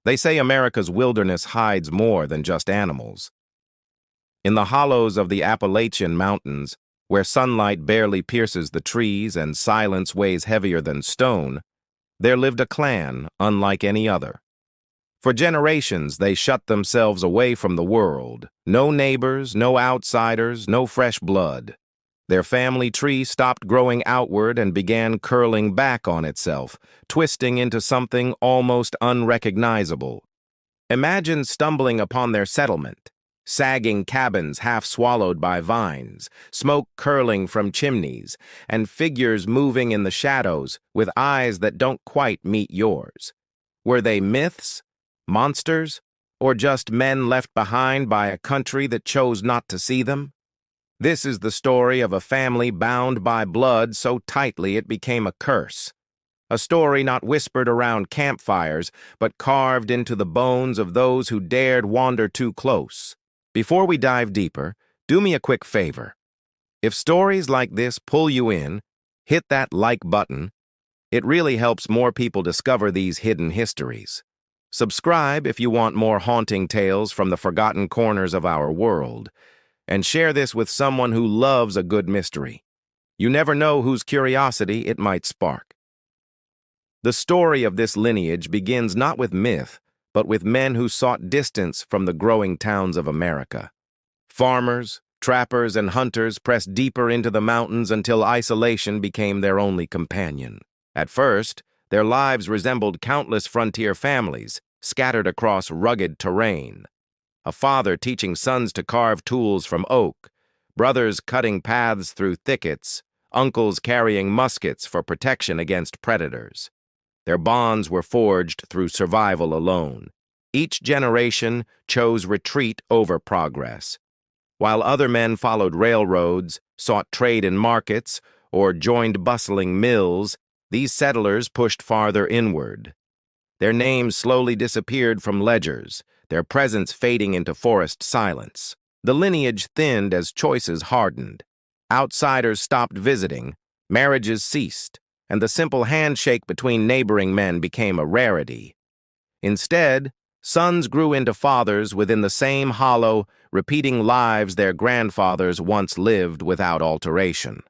They say America's wilderness hides more than just animals. In the hollows of the Appalachian Mountains, where sunlight barely pierces the trees and silence weighs heavier than stone, there lived a clan unlike any other. For generations, they shut themselves away from the world. No neighbors, no outsiders, no fresh blood. Their family tree stopped growing outward and began curling back on itself, twisting into something almost unrecognizable. Imagine stumbling upon their settlement. Sagging cabins half swallowed by vines, smoke curling from chimneys, and figures moving in the shadows with eyes that don't quite meet yours. Were they myths, monsters, or just men left behind by a country that chose not to see them? This is the story of a family bound by blood so tightly it became a curse. A story not whispered around campfires, but carved into the bones of those who dared wander too close. Before we dive deeper, do me a quick favor. If stories like this pull you in, hit that like button. It really helps more people discover these hidden histories. Subscribe if you want more haunting tales from the forgotten corners of our world. And share this with someone who loves a good mystery. You never know whose curiosity it might spark. The story of this lineage begins not with myth, but with men who sought distance from the growing towns of America. Farmers, trappers, and hunters pressed deeper into the mountains until isolation became their only companion. At first, their lives resembled countless frontier families, scattered across rugged terrain. A father teaching sons to carve tools from oak, brothers cutting paths through thickets, uncles carrying muskets for protection against predators. Their bonds were forged through survival alone. Each generation chose retreat over progress. While other men followed railroads, sought trade in markets, or joined bustling mills, these settlers pushed farther inward. Their names slowly disappeared from ledgers, their presence fading into forest silence. The lineage thinned as choices hardened. Outsiders stopped visiting, marriages ceased, and the simple handshake between neighboring men became a rarity. Instead, sons grew into fathers within the same hollow, repeating lives their grandfathers once lived without alteration.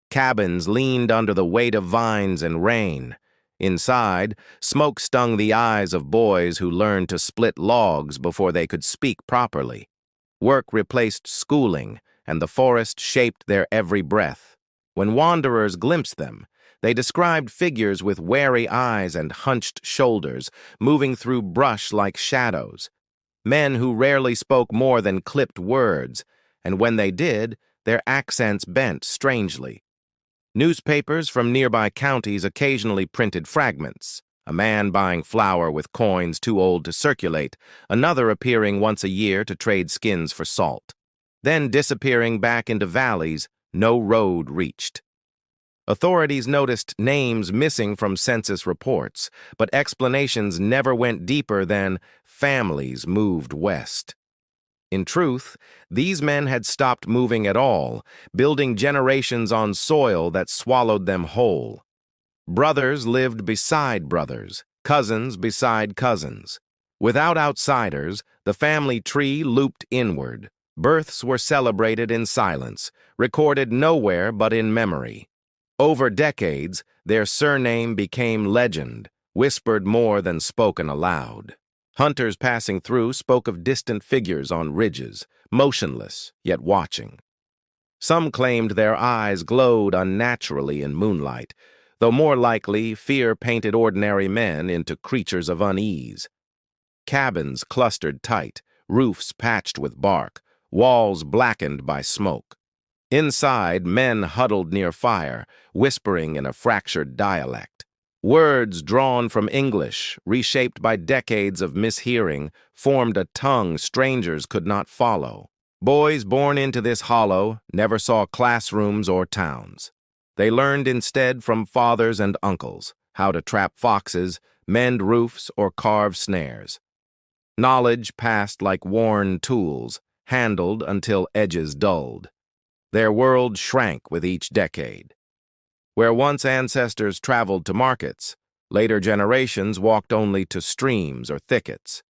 Cabins leaned under the weight of vines and rain. Inside, smoke stung the eyes of boys who learned to split logs before they could speak properly. Work replaced schooling, and the forest shaped their every breath. When wanderers glimpsed them, they described figures with wary eyes and hunched shoulders, moving through brush like shadows. Men who rarely spoke more than clipped words, and when they did, their accents bent strangely. Newspapers from nearby counties occasionally printed fragments, a man buying flour with coins too old to circulate, another appearing once a year to trade skins for salt, then disappearing back into valleys no road reached. Authorities noticed names missing from census reports, but explanations never went deeper than families moved west. In truth, these men had stopped moving at all, building generations on soil that swallowed them whole. Brothers lived beside brothers, cousins beside cousins. Without outsiders, the family tree looped inward. Births were celebrated in silence, recorded nowhere but in memory. Over decades, their surname became legend, whispered more than spoken aloud. Hunters passing through spoke of distant figures on ridges, motionless, yet watching. Some claimed their eyes glowed unnaturally in moonlight, though more likely fear painted ordinary men into creatures of unease. Cabins clustered tight, roofs patched with bark, walls blackened by smoke. Inside, men huddled near fire, whispering in a fractured dialect. Words drawn from English, reshaped by decades of mishearing, formed a tongue strangers could not follow. Boys born into this hollow never saw classrooms or towns. They learned instead from fathers and uncles how to trap foxes, mend roofs, or carve snares. Knowledge passed like worn tools, handled until edges dulled. Their world shrank with each decade. Where once ancestors traveled to markets, Later generations walked only to streams or thickets.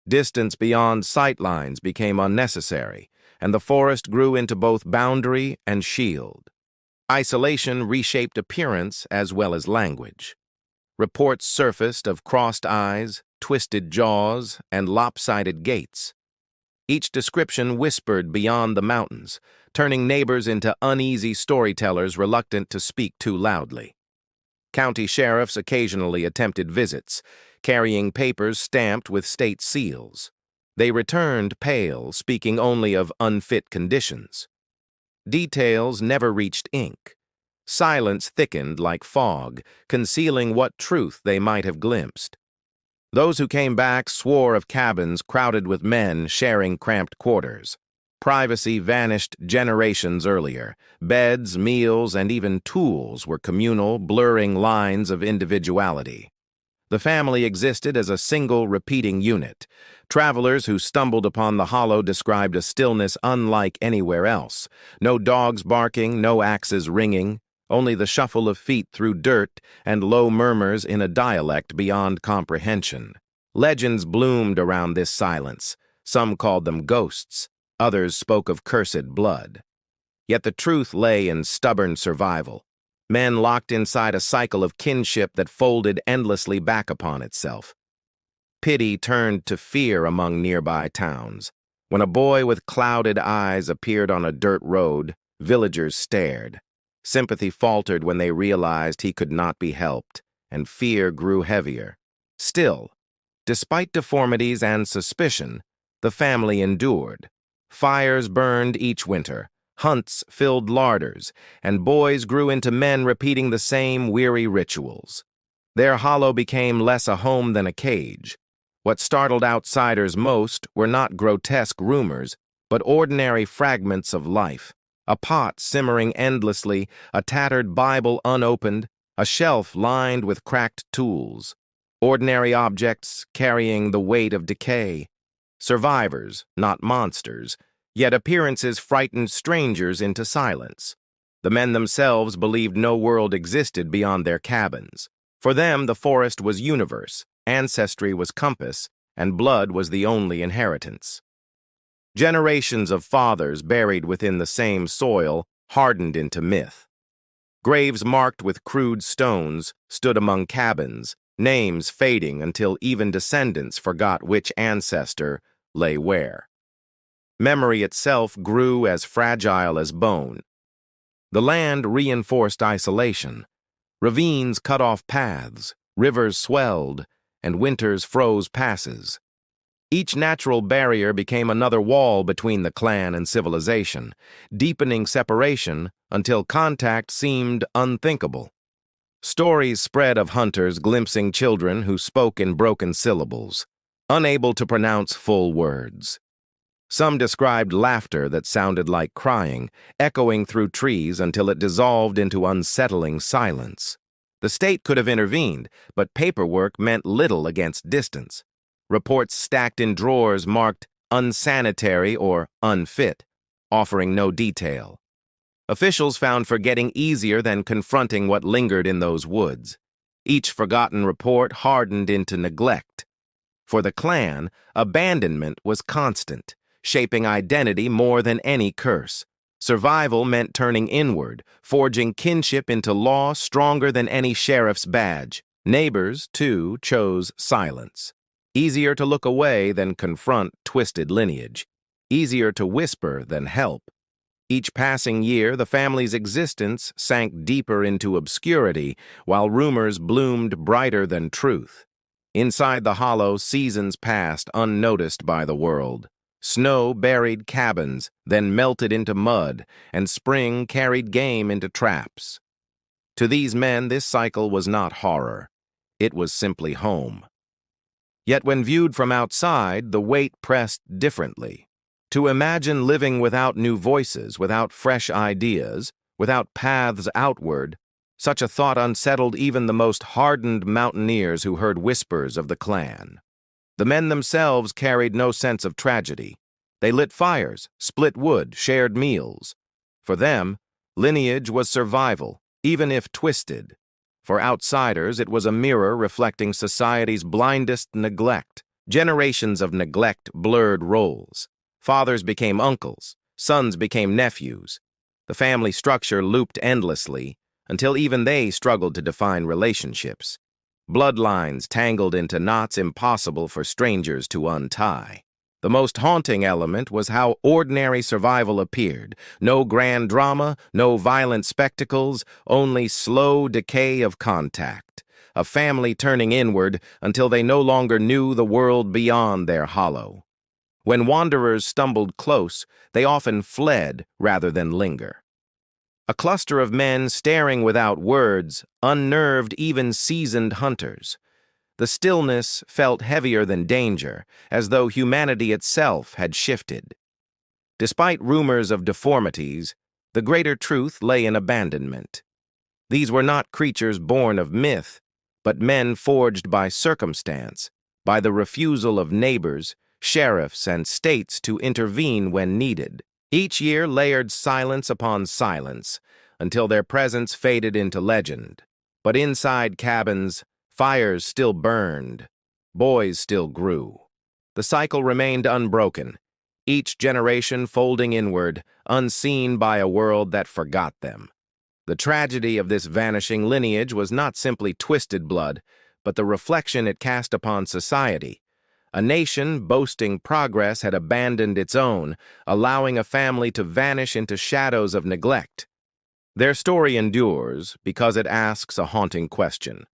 Distance beyond sight lines became unnecessary, and the forest grew into both boundary and shield. Isolation reshaped appearance as well as language. Reports surfaced of crossed eyes, twisted jaws, and lopsided gaits. Each description whispered beyond the mountains, turning neighbors into uneasy storytellers reluctant to speak too loudly. County sheriffs occasionally attempted visits, carrying papers stamped with state seals. They returned pale, speaking only of unfit conditions. Details never reached ink. Silence thickened like fog, concealing what truth they might have glimpsed. Those who came back swore of cabins crowded with men sharing cramped quarters. Privacy vanished generations earlier. Beds, meals, and even tools were communal, blurring lines of individuality. The family existed as a single repeating unit. Travelers who stumbled upon the hollow described a stillness unlike anywhere else. No dogs barking, no axes ringing, only the shuffle of feet through dirt and low murmurs in a dialect beyond comprehension. Legends bloomed around this silence. Some called them ghosts. Others spoke of cursed blood. Yet the truth lay in stubborn survival. Men locked inside a cycle of kinship that folded endlessly back upon itself. Pity turned to fear among nearby towns. When a boy with clouded eyes appeared on a dirt road, villagers stared. Sympathy faltered when they realized he could not be helped, and fear grew heavier. Still, despite deformities and suspicion, the family endured. Fires burned each winter, hunts filled larders, and boys grew into men repeating the same weary rituals. Their hollow became less a home than a cage. What startled outsiders most were not grotesque rumors, but ordinary fragments of life. A pot simmering endlessly, a tattered Bible unopened, a shelf lined with cracked tools. Ordinary objects carrying the weight of decay. Survivors, not monsters, yet appearances frightened strangers into silence. The men themselves believed no world existed beyond their cabins. For them, the forest was universe, ancestry was compass, and blood was the only inheritance. Generations of fathers buried within the same soil hardened into myth. Graves marked with crude stones stood among cabins, names fading until even descendants forgot which ancestor lay where. Memory itself grew as fragile as bone. The land reinforced isolation. Ravines cut off paths, rivers swelled, and winters froze passes. Each natural barrier became another wall between the clan and civilization, deepening separation until contact seemed unthinkable. Stories spread of hunters glimpsing children who spoke in broken syllables, unable to pronounce full words. Some described laughter that sounded like crying, echoing through trees until it dissolved into unsettling silence. The state could have intervened, but paperwork meant little against distance. Reports stacked in drawers marked unsanitary or unfit, offering no detail. Officials found forgetting easier than confronting what lingered in those woods. Each forgotten report hardened into neglect. For the clan, abandonment was constant, shaping identity more than any curse. Survival meant turning inward, forging kinship into law stronger than any sheriff's badge. Neighbors, too, chose silence. Easier to look away than confront twisted lineage. Easier to whisper than help. Each passing year, the family's existence sank deeper into obscurity, while rumors bloomed brighter than truth. Inside the hollow, seasons passed unnoticed by the world. Snow buried cabins, then melted into mud, and spring carried game into traps. To these men, this cycle was not horror. It was simply home. Yet when viewed from outside, the weight pressed differently. To imagine living without new voices, without fresh ideas, without paths outward, such a thought unsettled even the most hardened mountaineers who heard whispers of the clan. The men themselves carried no sense of tragedy. They lit fires, split wood, shared meals. For them, lineage was survival, even if twisted. For outsiders, it was a mirror reflecting society's blindest neglect. Generations of neglect blurred roles. Fathers became uncles, sons became nephews. The family structure looped endlessly until even they struggled to define relationships. Bloodlines tangled into knots impossible for strangers to untie. The most haunting element was how ordinary survival appeared. No grand drama, no violent spectacles, only slow decay of contact. A family turning inward until they no longer knew the world beyond their hollow. When wanderers stumbled close, they often fled rather than linger. A cluster of men staring without words unnerved even seasoned hunters. The stillness felt heavier than danger, as though humanity itself had shifted. Despite rumors of deformities, the greater truth lay in abandonment. These were not creatures born of myth, but men forged by circumstance, by the refusal of neighbors, sheriffs, and states to intervene when needed. Each year layered silence upon silence, until their presence faded into legend. But inside cabins, fires still burned, boys still grew. The cycle remained unbroken, each generation folding inward, unseen by a world that forgot them. The tragedy of this vanishing lineage was not simply twisted blood, but the reflection it cast upon society. A nation boasting progress had abandoned its own, allowing a family to vanish into shadows of neglect. Their story endures because it asks a haunting question.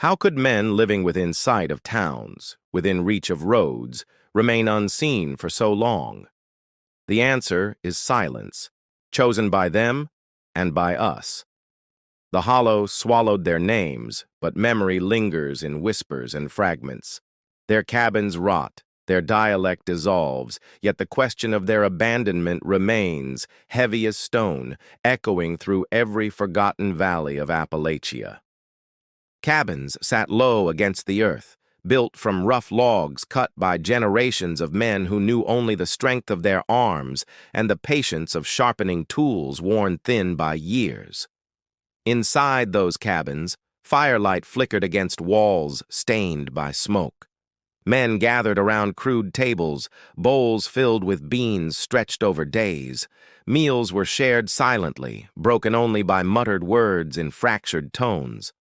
How could men living within sight of towns, within reach of roads, remain unseen for so long? The answer is silence, chosen by them and by us. The hollow swallowed their names, but memory lingers in whispers and fragments. Their cabins rot, their dialect dissolves, yet the question of their abandonment remains, heavy as stone, echoing through every forgotten valley of Appalachia. Cabins sat low against the earth, built from rough logs cut by generations of men who knew only the strength of their arms and the patience of sharpening tools worn thin by years. Inside those cabins, firelight flickered against walls stained by smoke. Men gathered around crude tables, bowls filled with beans stretched over days. Meals were shared silently, broken only by muttered words in fractured tones.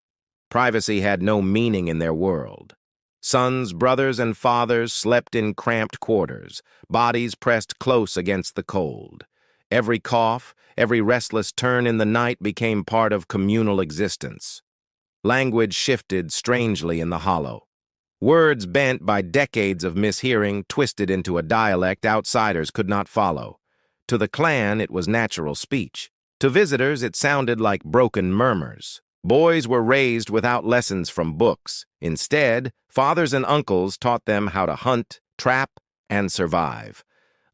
Privacy had no meaning in their world. Sons, brothers, and fathers slept in cramped quarters, bodies pressed close against the cold. Every cough, every restless turn in the night became part of communal existence. Language shifted strangely in the hollow. Words bent by decades of mishearing twisted into a dialect outsiders could not follow. To the clan, it was natural speech. To visitors, it sounded like broken murmurs. Boys were raised without lessons from books. Instead, fathers and uncles taught them how to hunt, trap, and survive.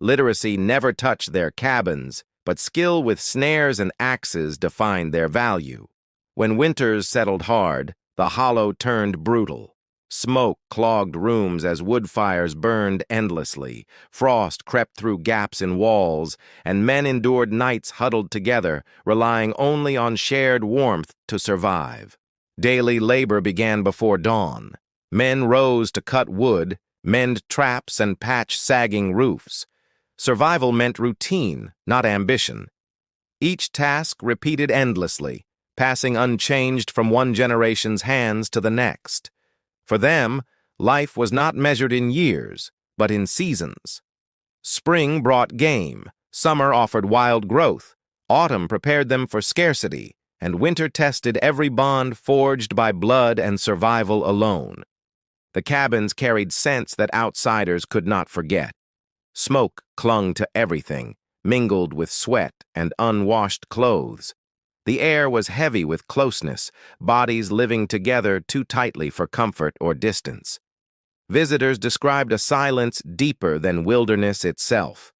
Literacy never touched their cabins, but skill with snares and axes defined their value. When winters settled hard, the hollow turned brutal. Smoke clogged rooms as wood fires burned endlessly. Frost crept through gaps in walls, and men endured nights huddled together, relying only on shared warmth to survive. Daily labor began before dawn. Men rose to cut wood, mend traps, and patch sagging roofs. Survival meant routine, not ambition. Each task repeated endlessly, passing unchanged from one generation's hands to the next. For them, life was not measured in years, but in seasons. Spring brought game, summer offered wild growth, autumn prepared them for scarcity, and winter tested every bond forged by blood and survival alone. The cabins carried scents that outsiders could not forget. Smoke clung to everything, mingled with sweat and unwashed clothes. The air was heavy with closeness, bodies living together too tightly for comfort or distance. Visitors described a silence deeper than wilderness itself.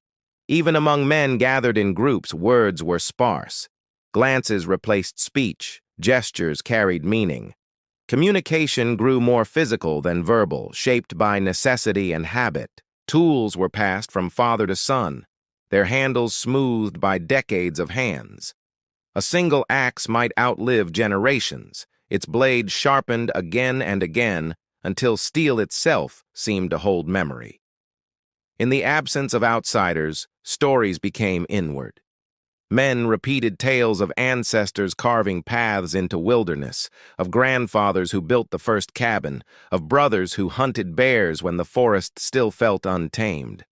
Even among men gathered in groups, words were sparse. Glances replaced speech, gestures carried meaning. Communication grew more physical than verbal, shaped by necessity and habit. Tools were passed from father to son, their handles smoothed by decades of hands. A single axe might outlive generations, its blade sharpened again and again until steel itself seemed to hold memory. In the absence of outsiders, stories became inward. Men repeated tales of ancestors carving paths into wilderness, of grandfathers who built the first cabin, of brothers who hunted bears when the forest still felt untamed.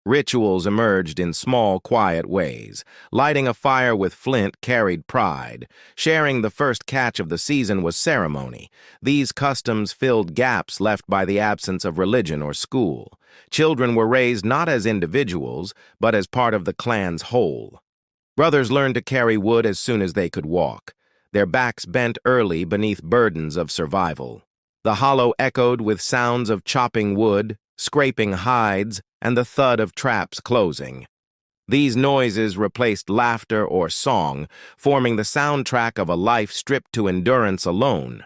Rituals emerged in small, quiet ways. Lighting a fire with flint carried pride. Sharing the first catch of the season was ceremony. These customs filled gaps left by the absence of religion or school. Children were raised not as individuals, but as part of the clan's whole. Brothers learned to carry wood as soon as they could walk, their backs bent early beneath burdens of survival. The hollow echoed with sounds of chopping wood, scraping hides, and the thud of traps closing. These noises replaced laughter or song, forming the soundtrack of a life stripped to endurance alone.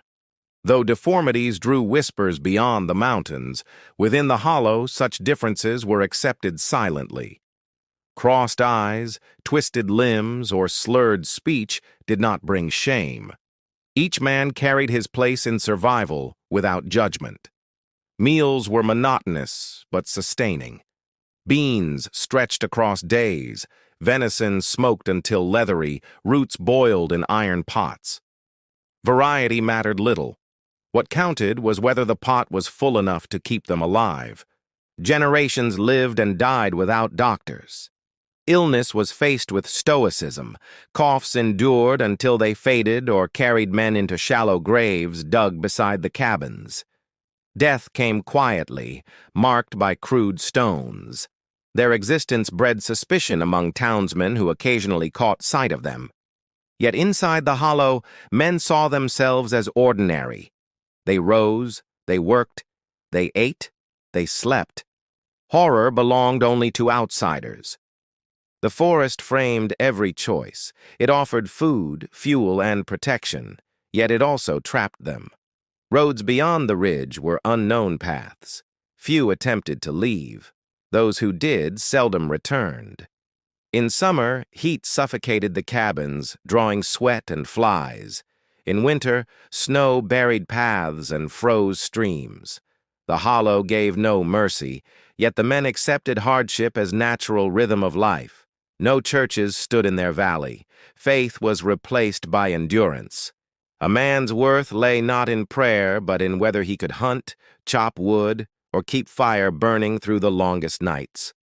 Though deformities drew whispers beyond the mountains, within the hollow such differences were accepted silently. Crossed eyes, twisted limbs, or slurred speech did not bring shame. Each man carried his place in survival without judgment. Meals were monotonous but sustaining. Beans stretched across days, venison smoked until leathery, roots boiled in iron pots. Variety mattered little. What counted was whether the pot was full enough to keep them alive. Generations lived and died without doctors. Illness was faced with stoicism. Coughs endured until they faded or carried men into shallow graves dug beside the cabins. Death came quietly, marked by crude stones. Their existence bred suspicion among townsmen who occasionally caught sight of them. Yet inside the hollow, men saw themselves as ordinary. They rose, they worked, they ate, they slept. Horror belonged only to outsiders. The forest framed every choice. It offered food, fuel, and protection, yet it also trapped them. Roads beyond the ridge were unknown paths. Few attempted to leave. Those who did seldom returned. In summer, heat suffocated the cabins, drawing sweat and flies. In winter, snow buried paths and froze streams. The hollow gave no mercy, yet the men accepted hardship as natural rhythm of life. No churches stood in their valley. Faith was replaced by endurance. A man's worth lay not in prayer, but in whether he could hunt, chop wood, or keep fire burning through the longest nights.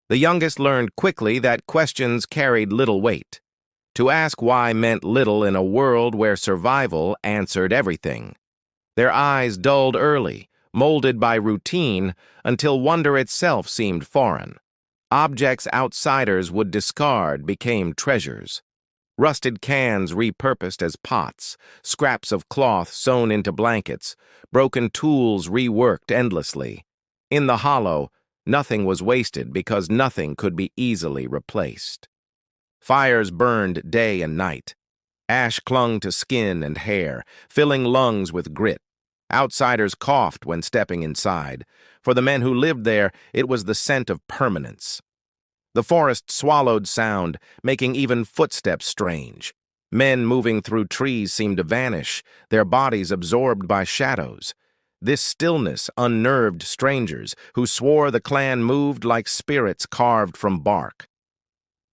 The youngest learned quickly that questions carried little weight. To ask why meant little in a world where survival answered everything. Their eyes dulled early, molded by routine, until wonder itself seemed foreign. Objects outsiders would discard became treasures. Rusted cans repurposed as pots, scraps of cloth sewn into blankets, broken tools reworked endlessly. In the hollow, nothing was wasted because nothing could be easily replaced. Fires burned day and night. Ash clung to skin and hair, filling lungs with grit. Outsiders coughed when stepping inside. For the men who lived there, it was the scent of permanence. The forest swallowed sound, making even footsteps strange. Men moving through trees seemed to vanish, their bodies absorbed by shadows. This stillness unnerved strangers, who swore the clan moved like spirits carved from bark.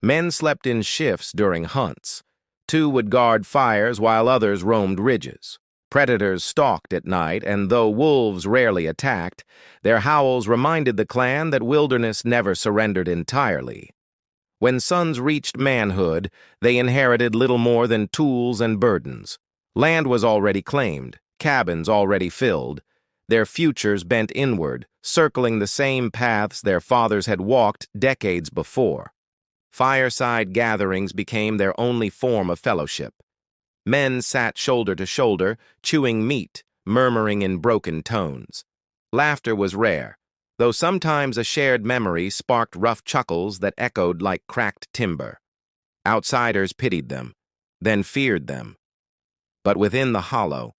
Men slept in shifts during hunts. Two would guard fires while others roamed ridges. Predators stalked at night, and though wolves rarely attacked, their howls reminded the clan that wilderness never surrendered entirely. When sons reached manhood, they inherited little more than tools and burdens. Land was already claimed, cabins already filled. Their futures bent inward, circling the same paths their fathers had walked decades before. Fireside gatherings became their only form of fellowship. Men sat shoulder to shoulder, chewing meat, murmuring in broken tones. Laughter was rare, though sometimes a shared memory sparked rough chuckles that echoed like cracked timber. Outsiders pitied them, then feared them. But within the hollow,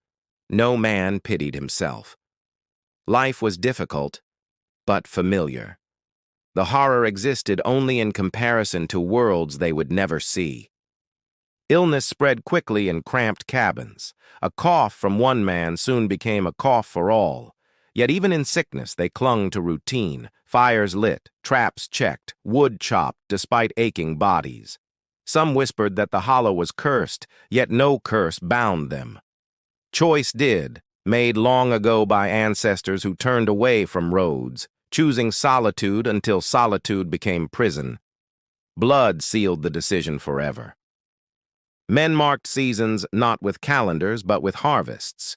no man pitied himself. Life was difficult, but familiar. The horror existed only in comparison to worlds they would never see. Illness spread quickly in cramped cabins. A cough from one man soon became a cough for all. Yet even in sickness, they clung to routine. Fires lit, traps checked, wood chopped despite aching bodies. Some whispered that the hollow was cursed, yet no curse bound them. Choice did, made long ago by ancestors who turned away from roads, choosing solitude until solitude became prison. Blood sealed the decision forever. Men marked seasons not with calendars but with harvests.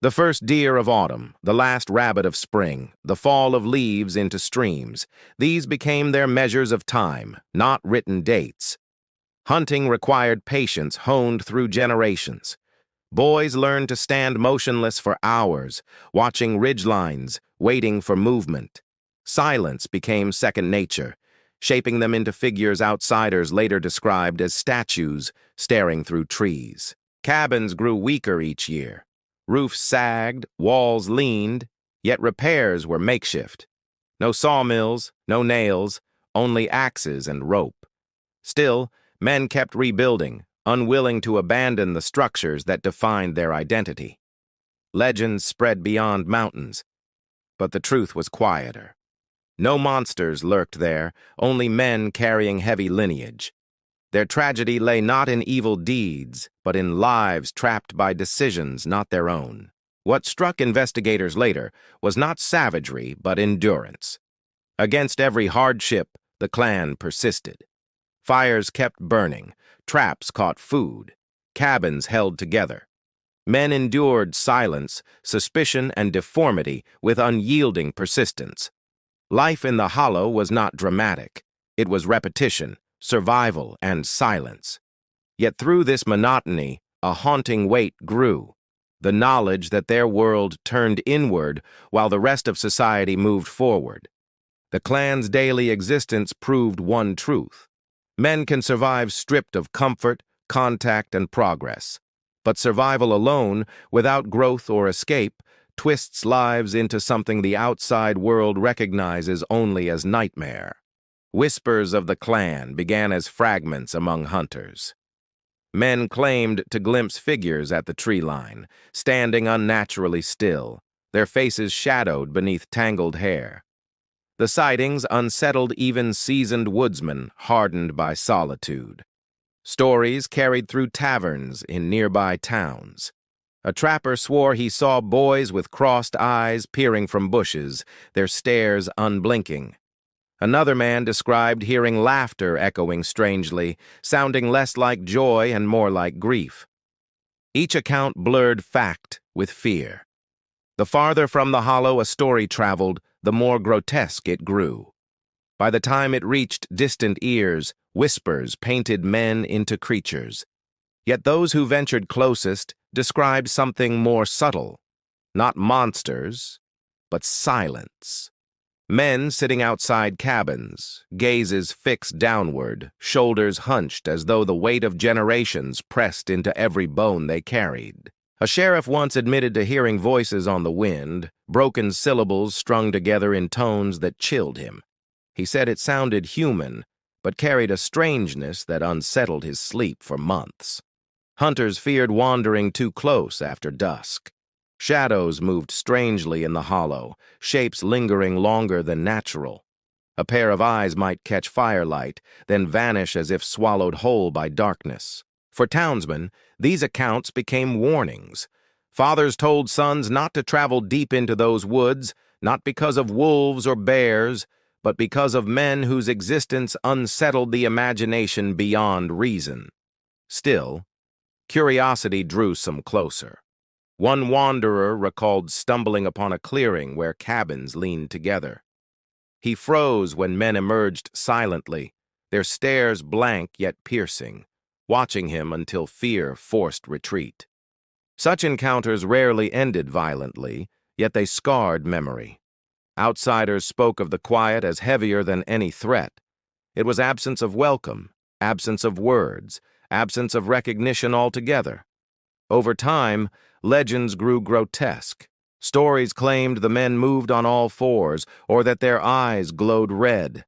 The first deer of autumn, the last rabbit of spring, the fall of leaves into streams, these became their measures of time, not written dates. Hunting required patience honed through generations. Boys learned to stand motionless for hours, watching ridgelines, waiting for movement. Silence became second nature, shaping them into figures outsiders later described as statues staring through trees. Cabins grew weaker each year. Roofs sagged, walls leaned, yet repairs were makeshift. No sawmills, no nails, only axes and rope. Still, men kept rebuilding, unwilling to abandon the structures that defined their identity. Legends spread beyond mountains, but the truth was quieter. No monsters lurked there, only men carrying heavy lineage. Their tragedy lay not in evil deeds, but in lives trapped by decisions not their own. What struck investigators later was not savagery, but endurance. Against every hardship, the clan persisted. Fires kept burning, traps caught food, cabins held together. Men endured silence, suspicion, and deformity with unyielding persistence. Life in the hollow was not dramatic. It was repetition, survival, and silence. Yet through this monotony, a haunting weight grew, the knowledge that their world turned inward while the rest of society moved forward. The clan's daily existence proved one truth. Men can survive stripped of comfort, contact, and progress. But survival alone, without growth or escape, twists lives into something the outside world recognizes only as nightmare. Whispers of the clan began as fragments among hunters. Men claimed to glimpse figures at the tree line, standing unnaturally still, their faces shadowed beneath tangled hair. The sightings unsettled even seasoned woodsmen hardened by solitude. Stories carried through taverns in nearby towns. A trapper swore he saw boys with crossed eyes peering from bushes, their stares unblinking. Another man described hearing laughter echoing strangely, sounding less like joy and more like grief. Each account blurred fact with fear. The farther from the hollow a story traveled, the more grotesque it grew. By the time it reached distant ears, whispers painted men into creatures. Yet those who ventured closest described something more subtle. Not monsters, but silence. Men sitting outside cabins, gazes fixed downward, shoulders hunched as though the weight of generations pressed into every bone they carried. A sheriff once admitted to hearing voices on the wind, broken syllables strung together in tones that chilled him. He said it sounded human, but carried a strangeness that unsettled his sleep for months. Hunters feared wandering too close after dusk. Shadows moved strangely in the hollow, shapes lingering longer than natural. A pair of eyes might catch firelight, then vanish as if swallowed whole by darkness. For townsmen, these accounts became warnings. Fathers told sons not to travel deep into those woods, not because of wolves or bears, but because of men whose existence unsettled the imagination beyond reason. Still, curiosity drew some closer. One wanderer recalled stumbling upon a clearing where cabins leaned together. He froze when men emerged silently, their stares blank yet piercing, watching him until fear forced retreat. Such encounters rarely ended violently, yet they scarred memory. Outsiders spoke of the quiet as heavier than any threat. It was absence of welcome, absence of words, absence of recognition altogether. Over time, legends grew grotesque. Stories claimed the men moved on all fours or that their eyes glowed red.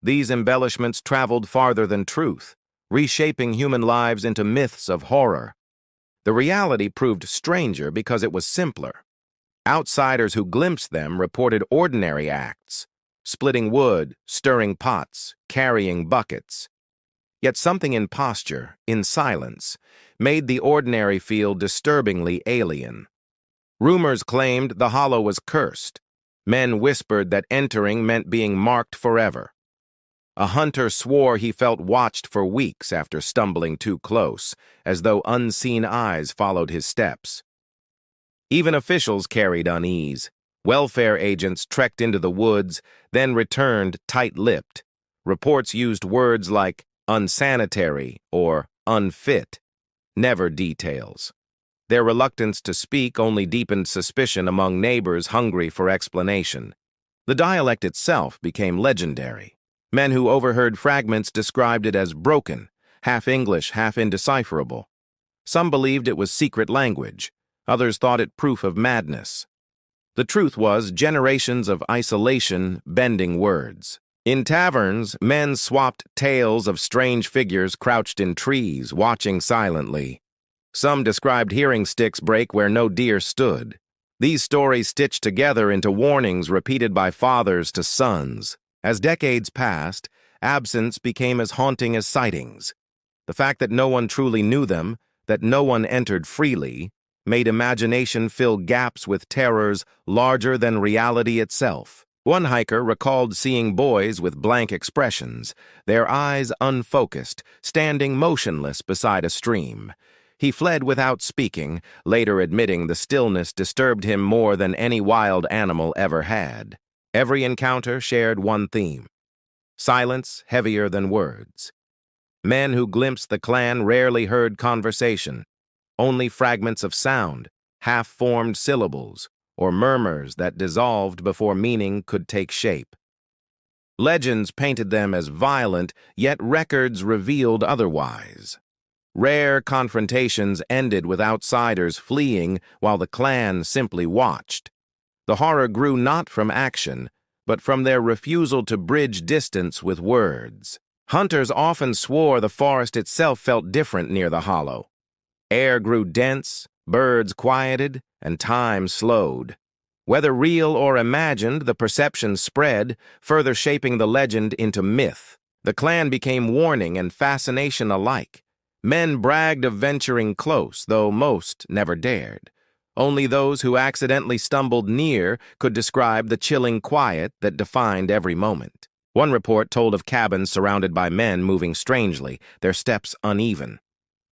These embellishments traveled farther than truth, reshaping human lives into myths of horror. The reality proved stranger because it was simpler. Outsiders who glimpsed them reported ordinary acts, splitting wood, stirring pots, carrying buckets. Yet something in posture, in silence, made the ordinary feel disturbingly alien. Rumors claimed the hollow was cursed. Men whispered that entering meant being marked forever. A hunter swore he felt watched for weeks after stumbling too close, as though unseen eyes followed his steps. Even officials carried unease. Welfare agents trekked into the woods, then returned tight-lipped. Reports used words like unsanitary or unfit, never details. Their reluctance to speak only deepened suspicion among neighbors hungry for explanation. The dialect itself became legendary. Men who overheard fragments described it as broken, half English, half indecipherable. Some believed it was secret language. Others thought it proof of madness. The truth was generations of isolation bending words. In taverns, men swapped tales of strange figures crouched in trees, watching silently. Some described hearing sticks break where no deer stood. These stories stitched together into warnings repeated by fathers to sons. As decades passed, absence became as haunting as sightings. The fact that no one truly knew them, that no one entered freely, made imagination fill gaps with terrors larger than reality itself. One hiker recalled seeing boys with blank expressions, their eyes unfocused, standing motionless beside a stream. He fled without speaking, later admitting the stillness disturbed him more than any wild animal ever had. Every encounter shared one theme: silence heavier than words. Men who glimpsed the clan rarely heard conversation, only fragments of sound, half-formed syllables, or murmurs that dissolved before meaning could take shape. Legends painted them as violent, yet records revealed otherwise. Rare confrontations ended with outsiders fleeing while the clan simply watched. The horror grew not from action, but from their refusal to bridge distance with words. Hunters often swore the forest itself felt different near the hollow. Air grew dense, birds quieted, and time slowed. Whether real or imagined, the perception spread, further shaping the legend into myth. The clan became warning and fascination alike. Men bragged of venturing close, though most never dared. Only those who accidentally stumbled near could describe the chilling quiet that defined every moment. One report told of cabins surrounded by men moving strangely, their steps uneven.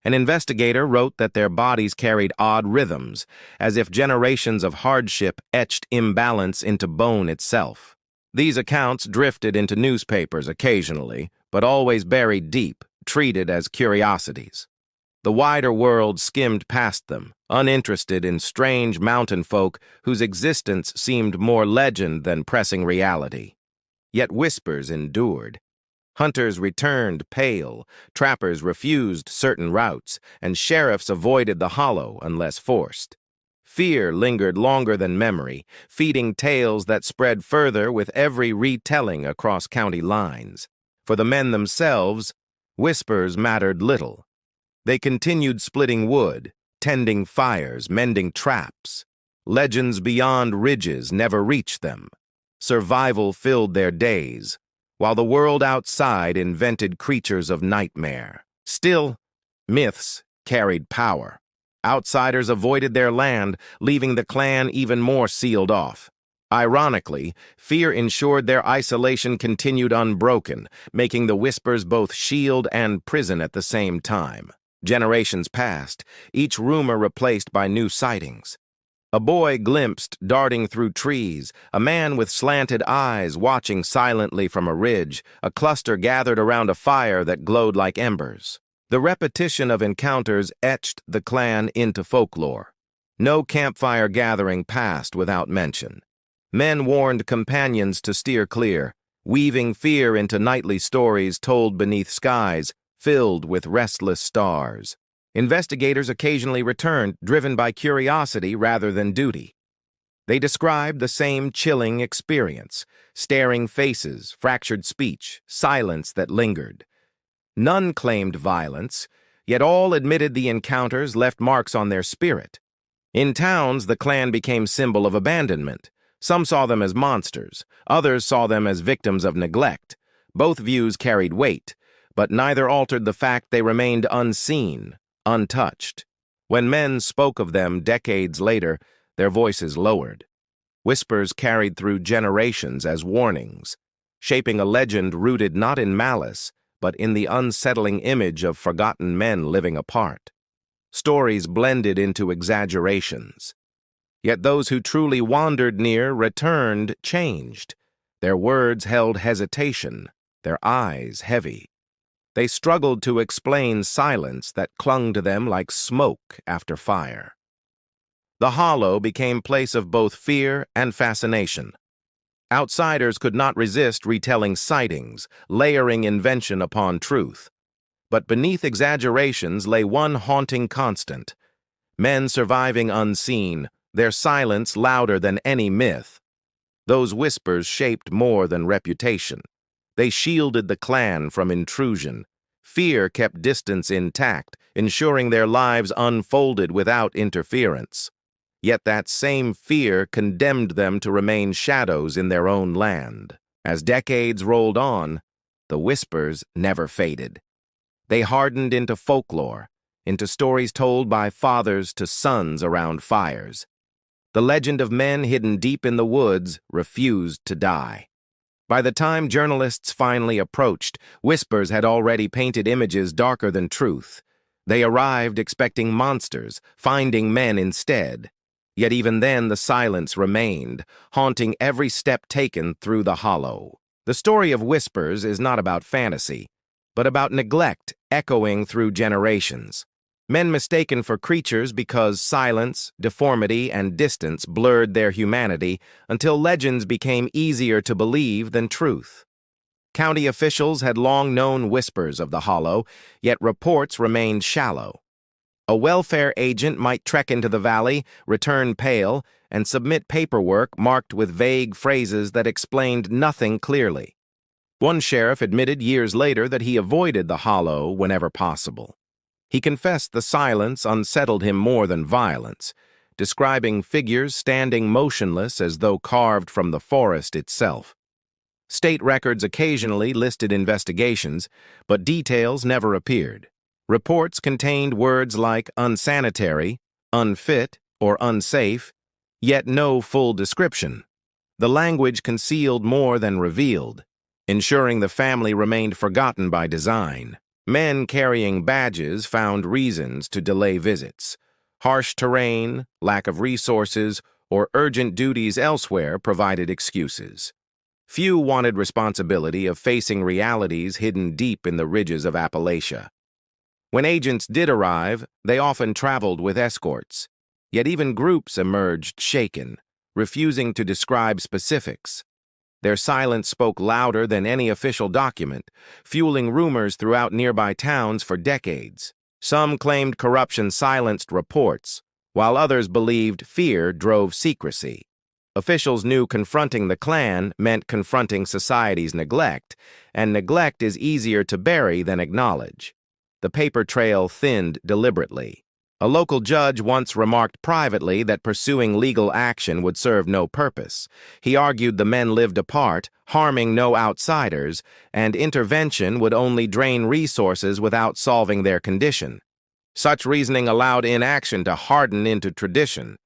An investigator wrote that their bodies carried odd rhythms, as if generations of hardship etched imbalance into bone itself. These accounts drifted into newspapers occasionally, but always buried deep, treated as curiosities. The wider world skimmed past them, uninterested in strange mountain folk whose existence seemed more legend than pressing reality. Yet whispers endured. Hunters returned pale, trappers refused certain routes, and sheriffs avoided the hollow unless forced. Fear lingered longer than memory, feeding tales that spread further with every retelling across county lines. For the men themselves, whispers mattered little. They continued splitting wood, tending fires, mending traps. Legends beyond ridges never reached them. Survival filled their days, while the world outside invented creatures of nightmare. Still, myths carried power. Outsiders avoided their land, leaving the clan even more sealed off. Ironically, fear ensured their isolation continued unbroken, making the whispers both shield and prison at the same time. Generations passed, each rumor replaced by new sightings. A boy glimpsed darting through trees, a man with slanted eyes watching silently from a ridge, a cluster gathered around a fire that glowed like embers. The repetition of encounters etched the clan into folklore. No campfire gathering passed without mention. Men warned companions to steer clear, weaving fear into nightly stories told beneath skies filled with restless stars. Investigators occasionally returned, driven by curiosity rather than duty. They described the same chilling experience: staring faces, fractured speech, silence that lingered. None claimed violence, yet all admitted the encounters left marks on their spirit. In towns, the clan became symbol of abandonment. Some saw them as monsters, others saw them as victims of neglect. Both views carried weight, but neither altered the fact they remained unseen, untouched. When men spoke of them decades later, their voices lowered. Whispers carried through generations as warnings, shaping a legend rooted not in malice, but in the unsettling image of forgotten men living apart. Stories blended into exaggerations. Yet those who truly wandered near returned changed. Their words held hesitation, their eyes heavy. They struggled to explain silence that clung to them like smoke after fire. The hollow became place of both fear and fascination. Outsiders could not resist retelling sightings, layering invention upon truth. But beneath exaggerations lay one haunting constant: men surviving unseen, their silence louder than any myth. Those whispers shaped more than reputation. They shielded the clan from intrusion. Fear kept distance intact, ensuring their lives unfolded without interference. Yet that same fear condemned them to remain shadows in their own land. As decades rolled on, the whispers never faded. They hardened into folklore, into stories told by fathers to sons around fires. The legend of men hidden deep in the woods refused to die. By the time journalists finally approached, whispers had already painted images darker than truth. They arrived expecting monsters, finding men instead. Yet even then the silence remained, haunting every step taken through the hollow. The story of whispers is not about fantasy, but about neglect echoing through generations. Men mistaken for creatures because silence, deformity, and distance blurred their humanity until legends became easier to believe than truth. County officials had long known whispers of the hollow, yet reports remained shallow. A welfare agent might trek into the valley, return pale, and submit paperwork marked with vague phrases that explained nothing clearly. One sheriff admitted years later that he avoided the hollow whenever possible. He confessed the silence unsettled him more than violence, describing figures standing motionless as though carved from the forest itself. State records occasionally listed investigations, but details never appeared. Reports contained words like unsanitary, unfit, or unsafe, yet no full description. The language concealed more than revealed, ensuring the family remained forgotten by design. Men carrying badges found reasons to delay visits. Harsh terrain, lack of resources, or urgent duties elsewhere provided excuses. Few wanted responsibility of facing realities hidden deep in the ridges of Appalachia. When agents did arrive, they often traveled with escorts. Yet even groups emerged shaken, refusing to describe specifics. Their silence spoke louder than any official document, fueling rumors throughout nearby towns for decades. Some claimed corruption silenced reports, while others believed fear drove secrecy. Officials knew confronting the clan meant confronting society's neglect, and neglect is easier to bury than acknowledge. The paper trail thinned deliberately. A local judge once remarked privately that pursuing legal action would serve no purpose. He argued the men lived apart, harming no outsiders, and intervention would only drain resources without solving their condition. Such reasoning allowed inaction to harden into tradition.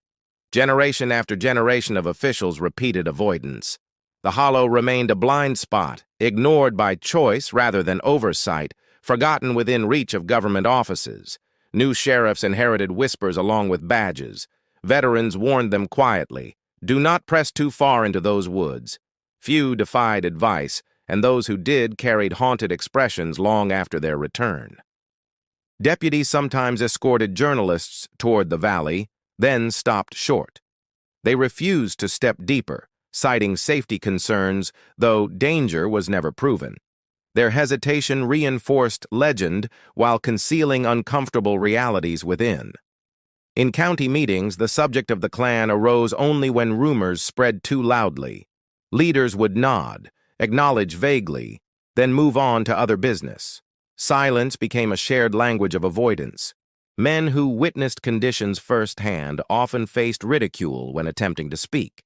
Generation after generation of officials repeated avoidance. The hollow remained a blind spot, ignored by choice rather than oversight, forgotten within reach of government offices. New sheriffs inherited whispers along with badges. Veterans warned them quietly, "Do not press too far into those woods." Few defied advice, and those who did carried haunted expressions long after their return. Deputies sometimes escorted journalists toward the valley, then stopped short. They refused to step deeper, citing safety concerns, though danger was never proven. Their hesitation reinforced legend while concealing uncomfortable realities within. In county meetings, the subject of the clan arose only when rumors spread too loudly. Leaders would nod, acknowledge vaguely, then move on to other business. Silence became a shared language of avoidance. Men who witnessed conditions firsthand often faced ridicule when attempting to speak.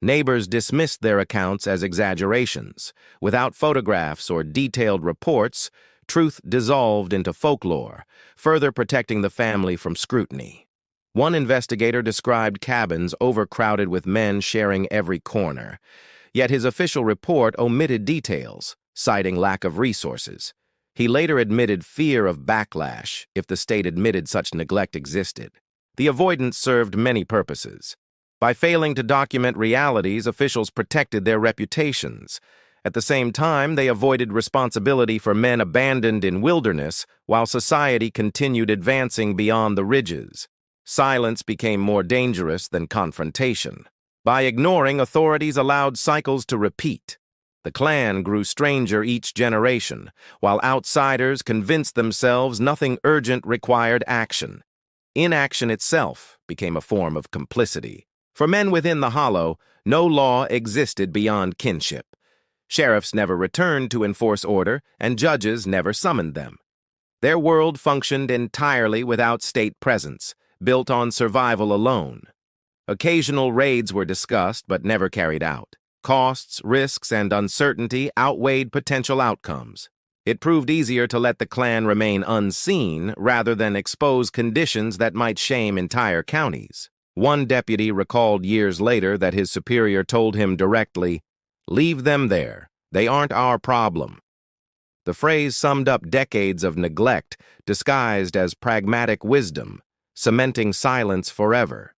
Neighbors dismissed their accounts as exaggerations. Without photographs or detailed reports, truth dissolved into folklore, further protecting the family from scrutiny. One investigator described cabins overcrowded with men sharing every corner, yet his official report omitted details, citing lack of resources. He later admitted fear of backlash if the state admitted such neglect existed. The avoidance served many purposes. By failing to document realities, officials protected their reputations. At the same time, they avoided responsibility for men abandoned in wilderness while society continued advancing beyond the ridges. Silence became more dangerous than confrontation. By ignoring, authorities allowed cycles to repeat. The clan grew stranger each generation, while outsiders convinced themselves nothing urgent required action. Inaction itself became a form of complicity. For men within the hollow, no law existed beyond kinship. Sheriffs never returned to enforce order, and judges never summoned them. Their world functioned entirely without state presence, built on survival alone. Occasional raids were discussed but never carried out. Costs, risks, and uncertainty outweighed potential outcomes. It proved easier to let the clan remain unseen rather than expose conditions that might shame entire counties. One deputy recalled years later that his superior told him directly, "Leave them there. They aren't our problem." The phrase summed up decades of neglect disguised as pragmatic wisdom, cementing silence forever.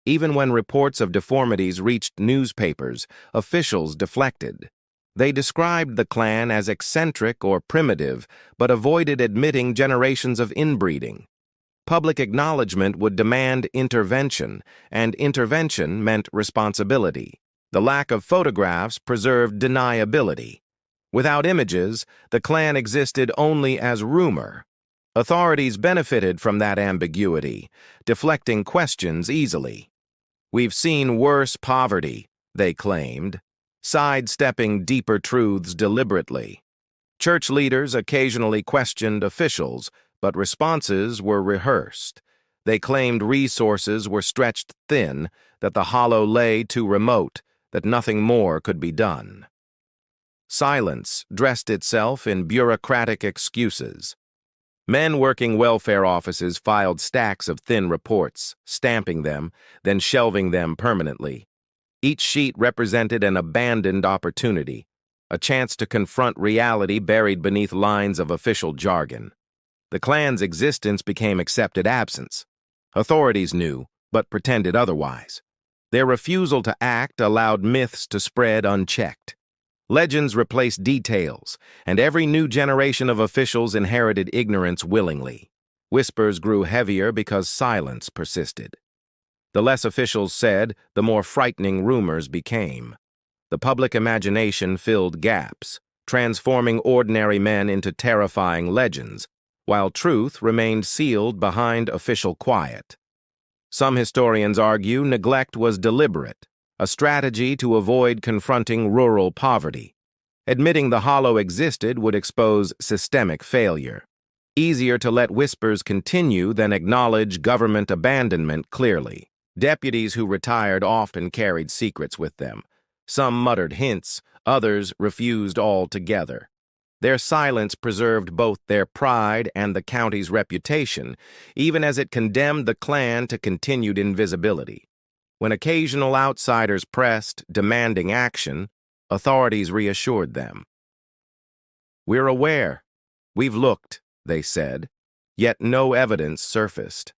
Even when reports of deformities reached newspapers, officials deflected. They described the clan as eccentric or primitive, but avoided admitting generations of inbreeding. Public acknowledgement would demand intervention, and intervention meant responsibility. The lack of photographs preserved deniability. Without images, the clan existed only as rumor. Authorities benefited from that ambiguity, deflecting questions easily. "We've seen worse poverty," they claimed, sidestepping deeper truths deliberately. Church leaders occasionally questioned officials, but responses were rehearsed. They claimed resources were stretched thin, that the hollow lay too remote, that nothing more could be done. Silence dressed itself in bureaucratic excuses. Men working welfare offices filed stacks of thin reports, stamping them, then shelving them permanently. Each sheet represented an abandoned opportunity, a chance to confront reality buried beneath lines of official jargon. The clan's existence became accepted absence. Authorities knew, but pretended otherwise. Their refusal to act allowed myths to spread unchecked. Legends replaced details, and every new generation of officials inherited ignorance willingly. Whispers grew heavier because silence persisted. The less officials said, the more frightening rumors became. The public imagination filled gaps, transforming ordinary men into terrifying legends, while truth remained sealed behind official quiet. Some historians argue neglect was deliberate, a strategy to avoid confronting rural poverty. Admitting the hollow existed would expose systemic failure. Easier to let whispers continue than acknowledge government abandonment clearly. Deputies who retired often carried secrets with them. Some muttered hints, others refused altogether. Their silence preserved both their pride and the county's reputation, even as it condemned the clan to continued invisibility. When occasional outsiders pressed, demanding action, authorities reassured them. "We're aware. We've looked," they said, yet no evidence surfaced.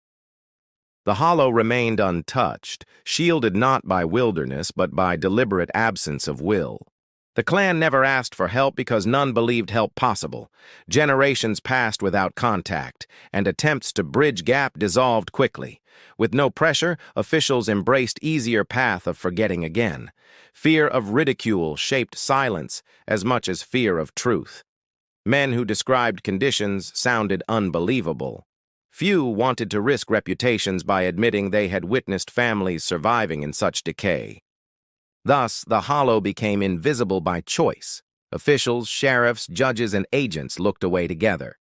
The hollow remained untouched, shielded not by wilderness but by deliberate absence of will. The clan never asked for help because none believed help possible. Generations passed without contact, and attempts to bridge gap dissolved quickly. With no pressure, officials embraced easier path of forgetting again. Fear of ridicule shaped silence as much as fear of truth. Men who described conditions sounded unbelievable. Few wanted to risk reputations by admitting they had witnessed families surviving in such decay. Thus, the hollow became invisible by choice. Officials, sheriffs, judges, and agents looked away together.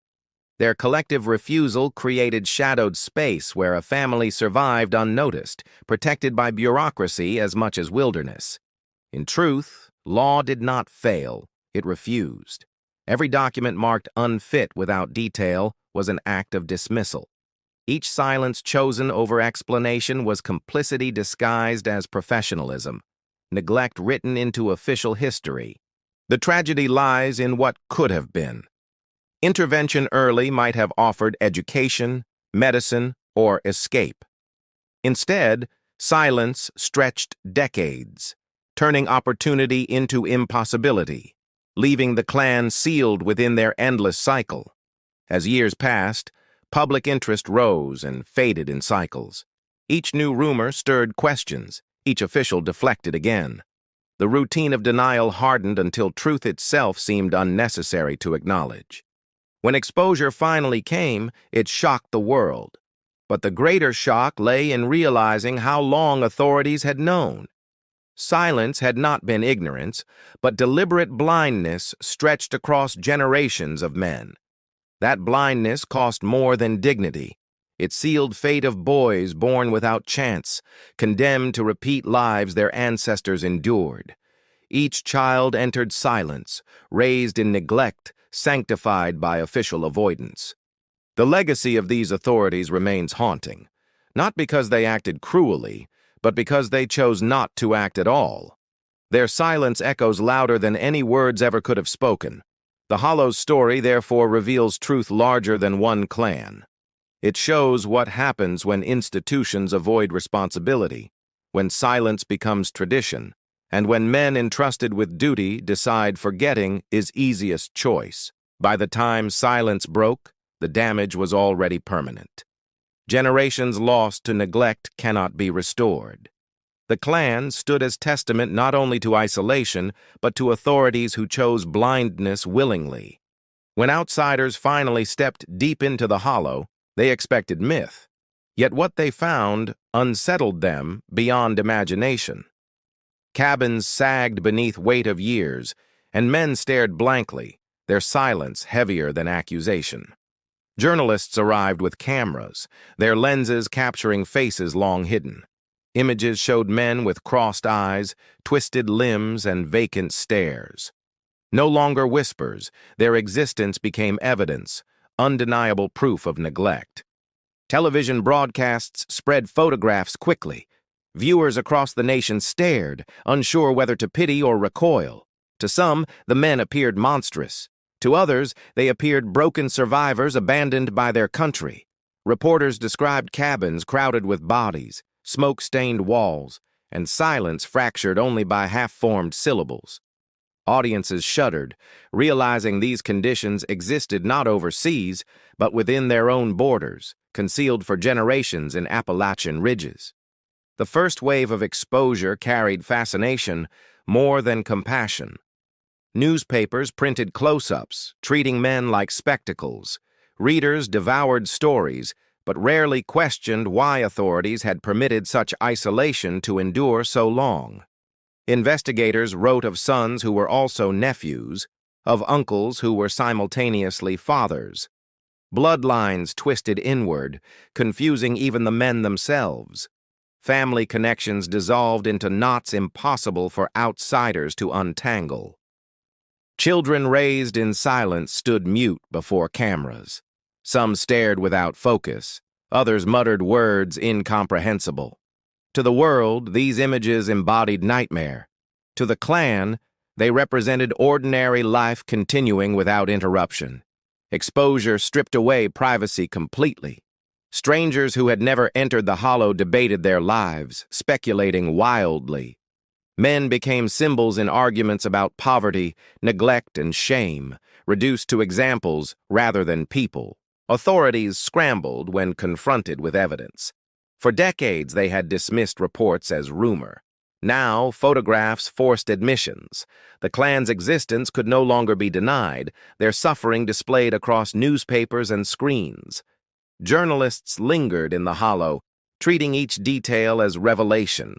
Their collective refusal created shadowed space where a family survived unnoticed, protected by bureaucracy as much as wilderness. In truth, law did not fail, it refused. Every document marked unfit without detail was an act of dismissal. Each silence chosen over explanation was complicity disguised as professionalism, neglect written into official history. The tragedy lies in what could have been. Intervention early might have offered education, medicine, or escape. Instead, silence stretched decades, turning opportunity into impossibility, leaving the clan sealed within their endless cycle. As years passed, public interest rose and faded in cycles. Each new rumor stirred questions, each official deflected again. The routine of denial hardened until truth itself seemed unnecessary to acknowledge. When exposure finally came, it shocked the world. But the greater shock lay in realizing how long authorities had known. Silence had not been ignorance, but deliberate blindness stretched across generations of men. That blindness cost more than dignity. It sealed fate of boys born without chance, condemned to repeat lives their ancestors endured. Each child entered silence, raised in neglect, sanctified by official avoidance. The legacy of these authorities remains haunting, not because they acted cruelly, but because they chose not to act at all. Their silence echoes louder than any words ever could have spoken. The Hollow's story therefore reveals truth larger than one clan. It shows what happens when institutions avoid responsibility, when silence becomes tradition, and when men entrusted with duty decide forgetting is easiest choice. By the time silence broke, the damage was already permanent. Generations lost to neglect cannot be restored. The clan stood as testament not only to isolation, but to authorities who chose blindness willingly. When outsiders finally stepped deep into the Hollow, they expected myth. Yet what they found unsettled them beyond imagination. Cabins sagged beneath weight of years, and men stared blankly, their silence heavier than accusation. Journalists arrived with cameras, their lenses capturing faces long hidden. Images showed men with crossed eyes, twisted limbs, and vacant stares. No longer whispers, their existence became evidence, undeniable proof of neglect. Television broadcasts spread photographs quickly. Viewers across the nation stared, unsure whether to pity or recoil. To some, the men appeared monstrous. To others, they appeared broken survivors abandoned by their country. Reporters described cabins crowded with bodies, smoke-stained walls, and silence fractured only by half-formed syllables. Audiences shuddered, realizing these conditions existed not overseas, but within their own borders, concealed for generations in Appalachian ridges. The first wave of exposure carried fascination more than compassion. Newspapers printed close-ups, treating men like spectacles. Readers devoured stories, but rarely questioned why authorities had permitted such isolation to endure so long. Investigators wrote of sons who were also nephews, of uncles who were simultaneously fathers. Bloodlines twisted inward, confusing even the men themselves. Family connections dissolved into knots impossible for outsiders to untangle. Children raised in silence stood mute before cameras. Some stared without focus, others muttered words incomprehensible. To the world, these images embodied nightmare. To the clan, they represented ordinary life continuing without interruption. Exposure stripped away privacy completely. Strangers who had never entered the Hollow debated their lives, speculating wildly. Men became symbols in arguments about poverty, neglect, and shame, reduced to examples rather than people. Authorities scrambled when confronted with evidence. For decades, they had dismissed reports as rumor. Now, photographs forced admissions. The clan's existence could no longer be denied, their suffering displayed across newspapers and screens. Journalists lingered in the Hollow, treating each detail as revelation.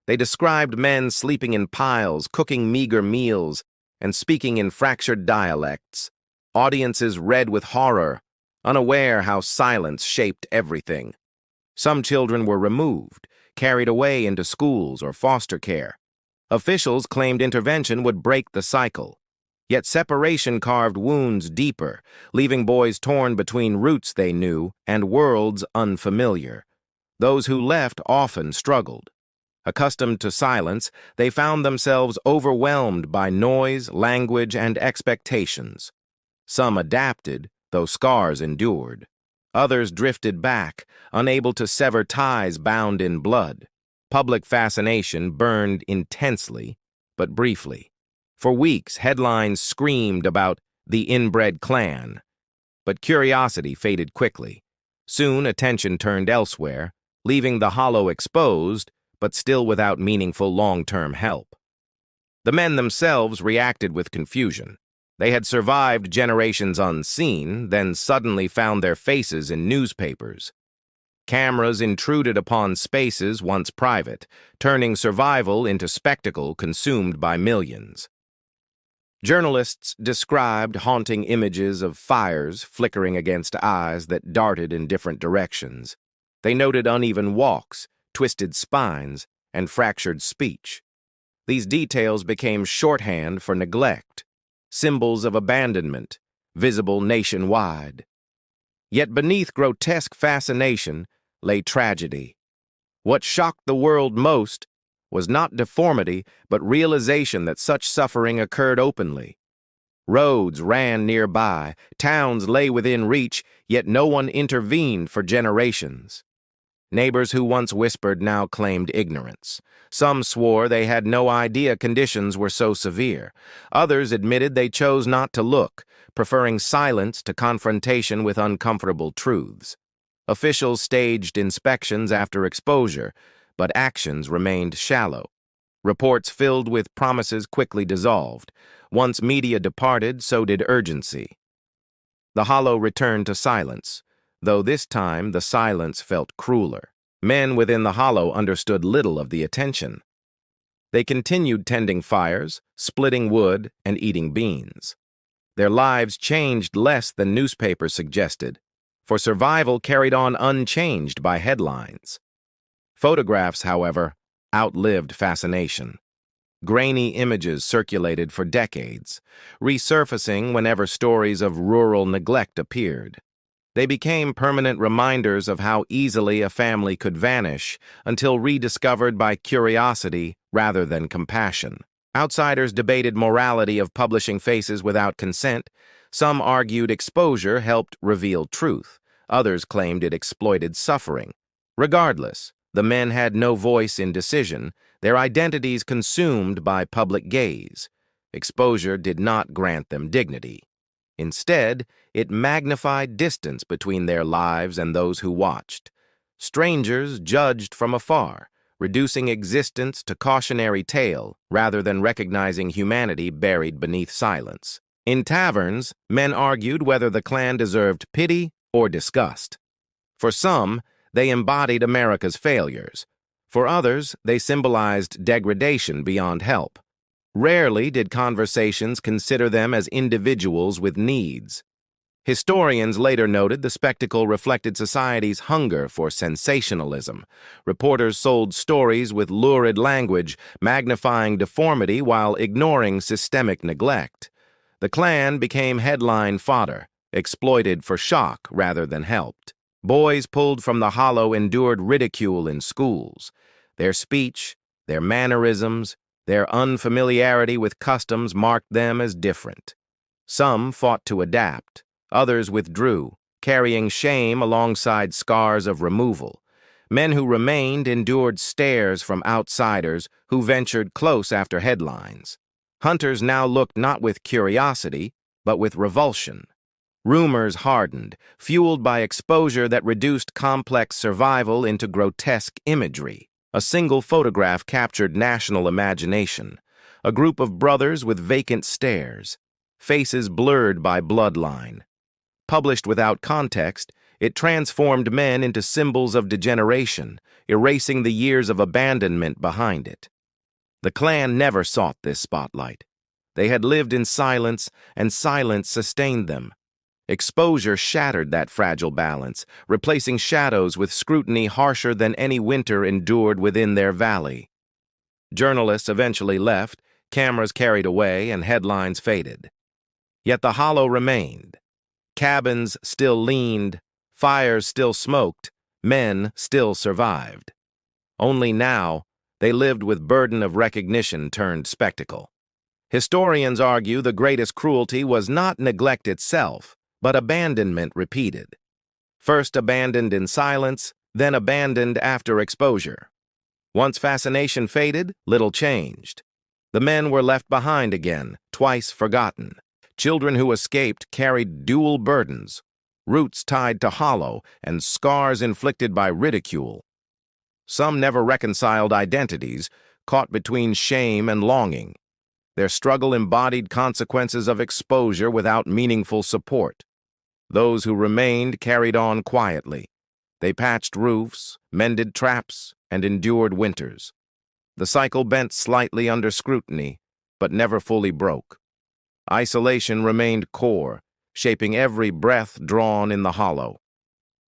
They described men sleeping in piles, cooking meager meals, and speaking in fractured dialects. Audiences read with horror, unaware how silence shaped everything. Some children were removed, carried away into schools or foster care. Officials claimed intervention would break the cycle. Yet separation carved wounds deeper, leaving boys torn between roots they knew and worlds unfamiliar. Those who left often struggled. Accustomed to silence, they found themselves overwhelmed by noise, language, and expectations. Some adapted, though scars endured. Others drifted back, unable to sever ties bound in blood. Public fascination burned intensely, but briefly. For weeks, headlines screamed about the Inbred clan. But curiosity faded quickly. Soon, attention turned elsewhere, leaving the hollow exposed, but still without meaningful long-term help. The men themselves reacted with confusion. They had survived generations unseen, then suddenly found their faces in newspapers. Cameras intruded upon spaces once private, turning survival into spectacle consumed by millions. Journalists described haunting images of fires flickering against eyes that darted in different directions. They noted uneven walks, twisted spines, and fractured speech. These details became shorthand for neglect, symbols of abandonment, visible nationwide. Yet beneath grotesque fascination lay tragedy. What shocked the world most was not deformity, but realization that such suffering occurred openly. Roads ran nearby, towns lay within reach, yet no one intervened for generations. Neighbors who once whispered now claimed ignorance. Some swore they had no idea conditions were so severe. Others admitted they chose not to look, preferring silence to confrontation with uncomfortable truths. Officials staged inspections after exposure, but actions remained shallow. Reports filled with promises quickly dissolved. Once media departed, so did urgency. The hollow returned to silence, though this time the silence felt crueler. Men within the hollow understood little of the attention. They continued tending fires, splitting wood, and eating beans. Their lives changed less than newspapers suggested, for survival carried on unchanged by headlines. Photographs, however, outlived fascination. Grainy images circulated for decades, resurfacing whenever stories of rural neglect appeared. They became permanent reminders of how easily a family could vanish until rediscovered by curiosity rather than compassion. Outsiders debated morality of publishing faces without consent. Some argued exposure helped reveal truth. Others claimed it exploited suffering. Regardless, the men had no voice in decision, their identities consumed by public gaze. Exposure did not grant them dignity. Instead, it magnified distance between their lives and those who watched. Strangers judged from afar, reducing existence to cautionary tale rather than recognizing humanity buried beneath silence. In taverns, men argued whether the clan deserved pity or disgust. For some, they embodied America's failures. For others, they symbolized degradation beyond help. Rarely did conversations consider them as individuals with needs. Historians later noted the spectacle reflected society's hunger for sensationalism. Reporters sold stories with lurid language, magnifying deformity while ignoring systemic neglect. The clan became headline fodder, exploited for shock rather than helped. Boys pulled from the hollow endured ridicule in schools. Their speech, their mannerisms, their unfamiliarity with customs marked them as different. Some fought to adapt. Others withdrew, carrying shame alongside scars of removal. Men who remained endured stares from outsiders who ventured close after headlines. Hunters now looked not with curiosity, but with revulsion. Rumors hardened, fueled by exposure that reduced complex survival into grotesque imagery. A single photograph captured national imagination. A group of brothers with vacant stares, faces blurred by bloodline. Published without context, it transformed men into symbols of degeneration, erasing the years of abandonment behind it. The clan never sought this spotlight. They had lived in silence, and silence sustained them. Exposure shattered that fragile balance, replacing shadows with scrutiny harsher than any winter endured within their valley. Journalists eventually left, cameras carried away, and headlines faded. Yet the hollow remained. Cabins still leaned, fires still smoked, men still survived. Only now, they lived with burden of recognition turned spectacle. Historians argue the greatest cruelty was not neglect itself, but abandonment repeated. First abandoned in silence, then abandoned after exposure. Once fascination faded, little changed. The men were left behind again, twice forgotten. Children who escaped carried dual burdens, roots tied to hollow and scars inflicted by ridicule. Some never reconciled identities, caught between shame and longing. Their struggle embodied consequences of exposure without meaningful support. Those who remained carried on quietly. They patched roofs, mended traps, and endured winters. The cycle bent slightly under scrutiny, but never fully broke. Isolation remained core, shaping every breath drawn in the hollow.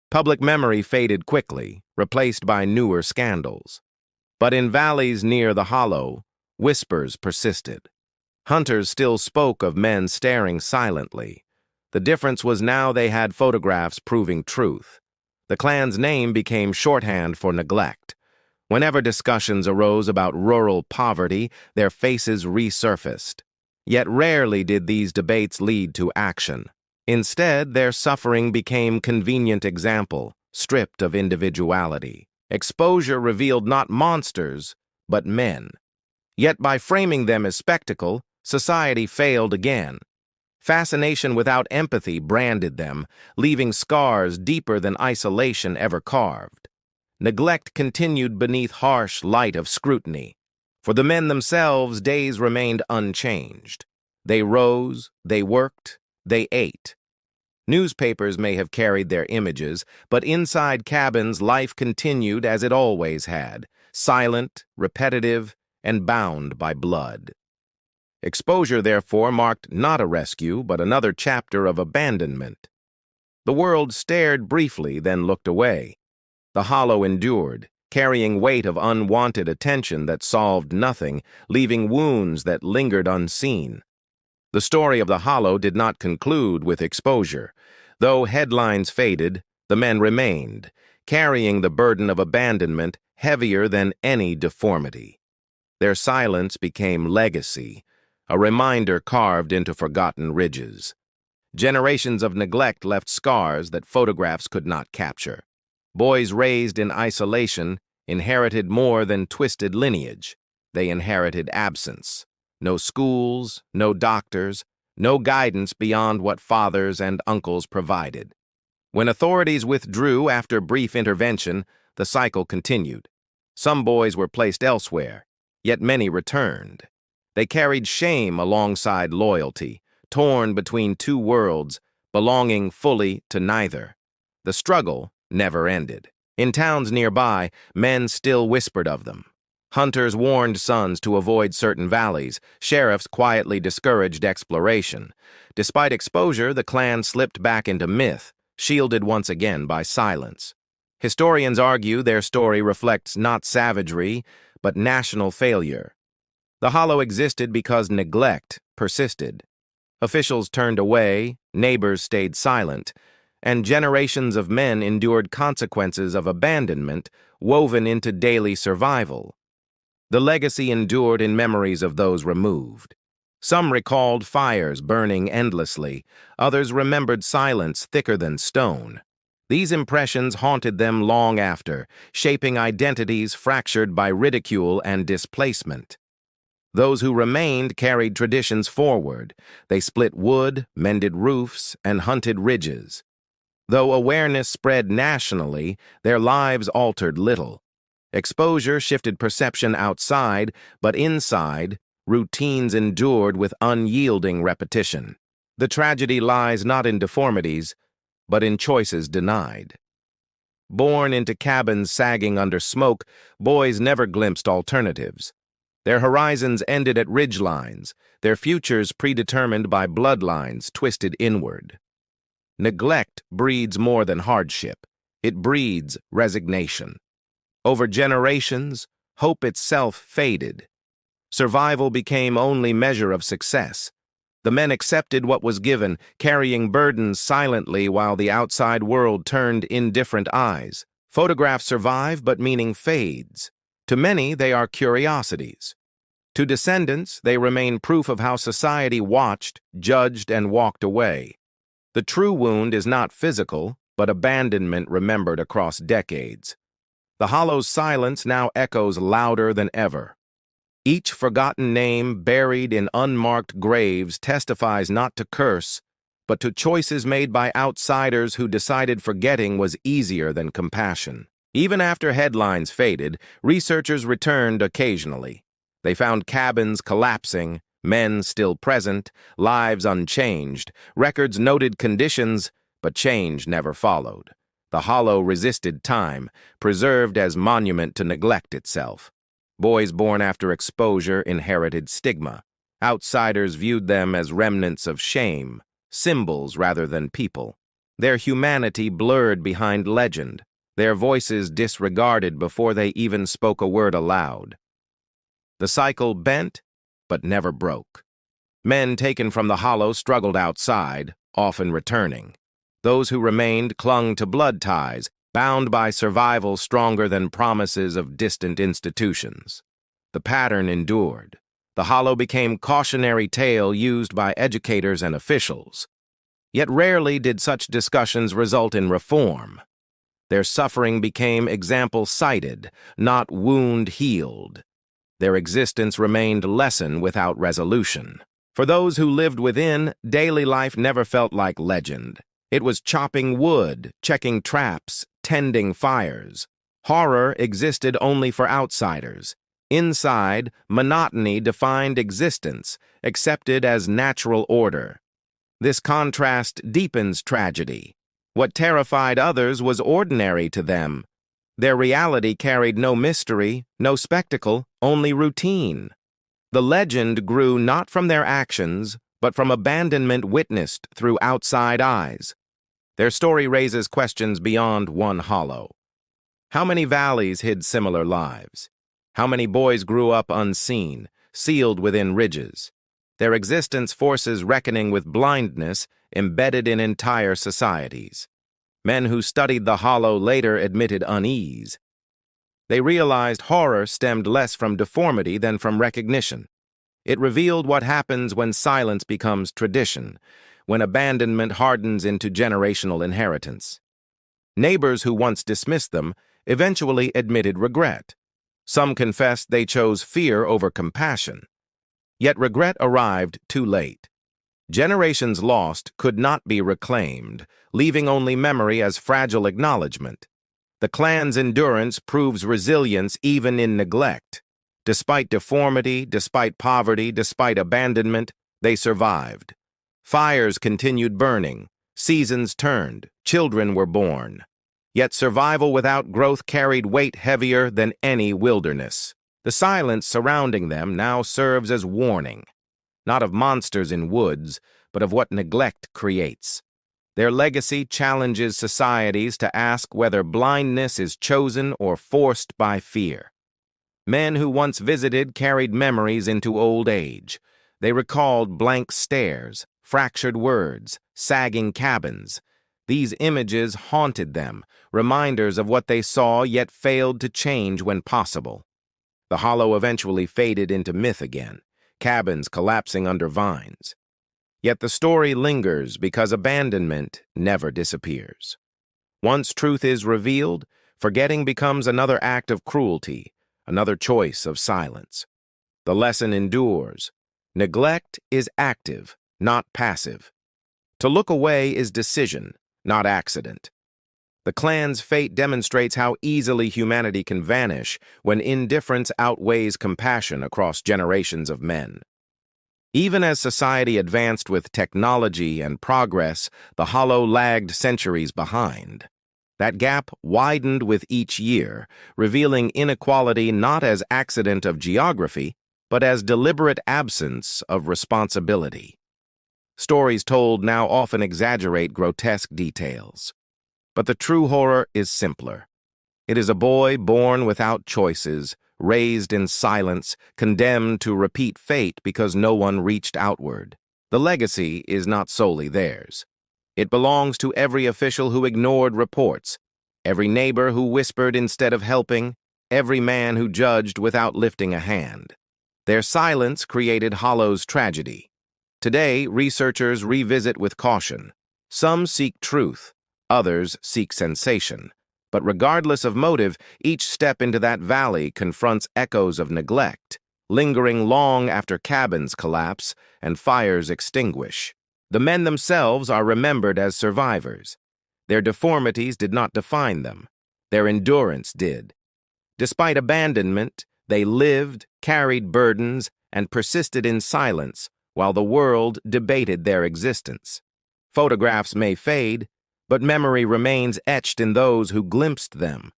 Public memory faded quickly, replaced by newer scandals. But in valleys near the hollow, whispers persisted. Hunters still spoke of men staring silently. The difference was now they had photographs proving truth. The clan's name became shorthand for neglect. Whenever discussions arose about rural poverty, their faces resurfaced. Yet rarely did these debates lead to action. Instead, their suffering became convenient example, stripped of individuality. Exposure revealed not monsters, but men. Yet by framing them as spectacle, society failed again. Fascination without empathy branded them, leaving scars deeper than isolation ever carved. Neglect continued beneath harsh light of scrutiny. For the men themselves, days remained unchanged. They rose, they worked, they ate. Newspapers may have carried their images, but inside cabins life continued as it always had, silent, repetitive, and bound by blood. Exposure, therefore, marked not a rescue, but another chapter of abandonment. The world stared briefly, then looked away. The hollow endured, carrying weight of unwanted attention that solved nothing, leaving wounds that lingered unseen. The story of the hollow did not conclude with exposure. Though headlines faded, the men remained, carrying the burden of abandonment heavier than any deformity. Their silence became legacy, a reminder carved into forgotten ridges. Generations of neglect left scars that photographs could not capture. Boys raised in isolation inherited more than twisted lineage. They inherited absence. No schools, no doctors, no guidance beyond what fathers and uncles provided. When authorities withdrew after brief intervention, the cycle continued. Some boys were placed elsewhere, yet many returned. They carried shame alongside loyalty, torn between two worlds, belonging fully to neither. The struggle never ended. In towns nearby, men still whispered of them. Hunters warned sons to avoid certain valleys. Sheriffs quietly discouraged exploration. Despite exposure, the clan slipped back into myth, shielded once again by silence. Historians argue their story reflects not savagery, but national failure. The hollow existed because neglect persisted. Officials turned away, neighbors stayed silent, and generations of men endured consequences of abandonment woven into daily survival. The legacy endured in memories of those removed. Some recalled fires burning endlessly, others remembered silence thicker than stone. These impressions haunted them long after, shaping identities fractured by ridicule and displacement. Those who remained carried traditions forward. They split wood, mended roofs, and hunted ridges. Though awareness spread nationally, their lives altered little. Exposure shifted perception outside, but inside, routines endured with unyielding repetition. The tragedy lies not in deformities, but in choices denied. Born into cabins sagging under smoke, boys never glimpsed alternatives. Their horizons ended at ridgelines, their futures predetermined by bloodlines twisted inward. Neglect breeds more than hardship. It breeds resignation. Over generations, hope itself faded. Survival became only measure of success. The men accepted what was given, carrying burdens silently while the outside world turned indifferent eyes. Photographs survive, but meaning fades. To many, they are curiosities. To descendants, they remain proof of how society watched, judged, and walked away. The true wound is not physical, but abandonment remembered across decades. The hollow's silence now echoes louder than ever. Each forgotten name buried in unmarked graves testifies not to curse, but to choices made by outsiders who decided forgetting was easier than compassion. Even after headlines faded, researchers returned occasionally. They found cabins collapsing, men still present, lives unchanged, records noted conditions, but change never followed. The hollow resisted time, preserved as monument to neglect itself. Boys born after exposure inherited stigma. Outsiders viewed them as remnants of shame, symbols rather than people. Their humanity blurred behind legend, their voices disregarded before they even spoke a word aloud. The cycle bent, but never broke. Men taken from the hollow struggled outside, often returning. Those who remained clung to blood ties, bound by survival stronger than promises of distant institutions. The pattern endured. The hollow became cautionary tale used by educators and officials. Yet rarely did such discussions result in reform. Their suffering became example cited, not wound healed. Their existence remained lesson without resolution. For those who lived within, daily life never felt like legend. It was chopping wood, checking traps, tending fires. Horror existed only for outsiders. Inside, monotony defined existence, accepted as natural order. This contrast deepens tragedy. What terrified others was ordinary to them. Their reality carried no mystery, no spectacle, only routine. The legend grew not from their actions, but from abandonment witnessed through outside eyes. Their story raises questions beyond one hollow. How many valleys hid similar lives? How many boys grew up unseen, sealed within ridges? Their existence forces reckoning with blindness embedded in entire societies. Men who studied the hollow later admitted unease. They realized horror stemmed less from deformity than from recognition. It revealed what happens when silence becomes tradition, when abandonment hardens into generational inheritance. Neighbors who once dismissed them eventually admitted regret. Some confessed they chose fear over compassion. Yet regret arrived too late. Generations lost could not be reclaimed, leaving only memory as fragile acknowledgement. The clan's endurance proves resilience even in neglect. Despite deformity, despite poverty, despite abandonment, they survived. Fires continued burning, seasons turned, children were born. Yet survival without growth carried weight heavier than any wilderness. The silence surrounding them now serves as warning, not of monsters in woods, but of what neglect creates. Their legacy challenges societies to ask whether blindness is chosen or forced by fear. Men who once visited carried memories into old age. They recalled blank stares, fractured words, sagging cabins. These images haunted them, reminders of what they saw yet failed to change when possible. The hollow eventually faded into myth again, cabins collapsing under vines. Yet the story lingers because abandonment never disappears. Once truth is revealed, forgetting becomes another act of cruelty, another choice of silence. The lesson endures. Neglect is active, not passive. To look away is decision, not accident. The clan's fate demonstrates how easily humanity can vanish when indifference outweighs compassion across generations of men. Even as society advanced with technology and progress, the hollow lagged centuries behind. That gap widened with each year, revealing inequality not as accident of geography, but as deliberate absence of responsibility. Stories told now often exaggerate grotesque details. But the true horror is simpler. It is a boy born without choices, raised in silence, condemned to repeat fate because no one reached outward. The legacy is not solely theirs. It belongs to every official who ignored reports, every neighbor who whispered instead of helping, every man who judged without lifting a hand. Their silence created Hollow's tragedy. Today, researchers revisit with caution. Some seek truth, others seek sensation. But regardless of motive, each step into that valley confronts echoes of neglect, lingering long after cabins collapse and fires extinguish. The men themselves are remembered as survivors. Their deformities did not define them. Their endurance did. Despite abandonment, they lived, carried burdens, and persisted in silence while the world debated their existence. Photographs may fade, but memory remains etched in those who glimpsed them.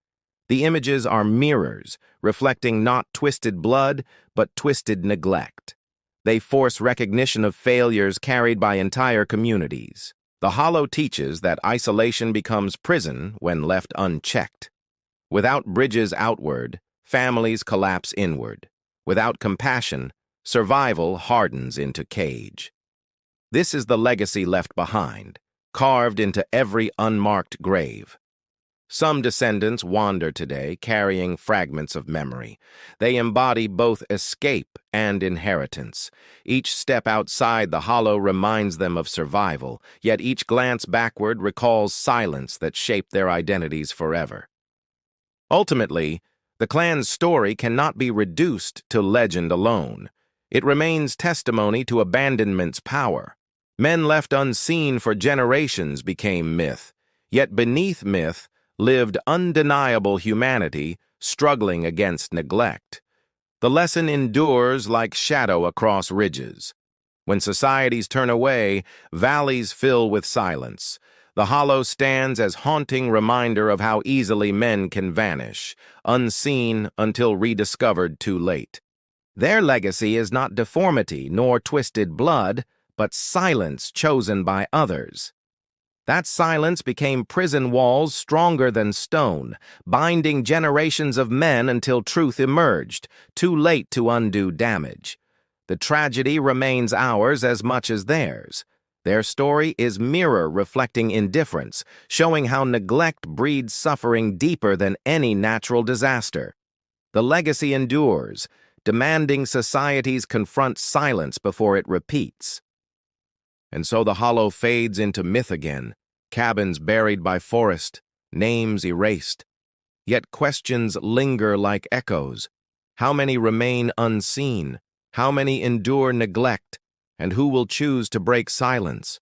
The images are mirrors, reflecting not twisted blood, but twisted neglect. They force recognition of failures carried by entire communities. The Hollow teaches that isolation becomes prison when left unchecked. Without bridges outward, families collapse inward. Without compassion, survival hardens into cage. This is the legacy left behind, carved into every unmarked grave. Some descendants wander today, carrying fragments of memory. They embody both escape and inheritance. Each step outside the Hollow reminds them of survival, yet each glance backward recalls silence that shaped their identities forever. Ultimately, the clan's story cannot be reduced to legend alone. It remains testimony to abandonment's power. Men left unseen for generations became myth, yet beneath myth lived undeniable humanity struggling against neglect. The lesson endures like shadow across ridges. When societies turn away, valleys fill with silence. The Hollow stands as haunting reminder of how easily men can vanish, unseen until rediscovered too late. Their legacy is not deformity nor twisted blood, but silence chosen by others. That silence became prison walls stronger than stone, binding generations of men until truth emerged, too late to undo damage. The tragedy remains ours as much as theirs. Their story is mirror reflecting indifference, showing how neglect breeds suffering deeper than any natural disaster. The legacy endures, demanding societies confront silence before it repeats. And so the Hollow fades into myth again, cabins buried by forest, names erased. Yet questions linger like echoes. How many remain unseen? How many endure neglect? And who will choose to break silence?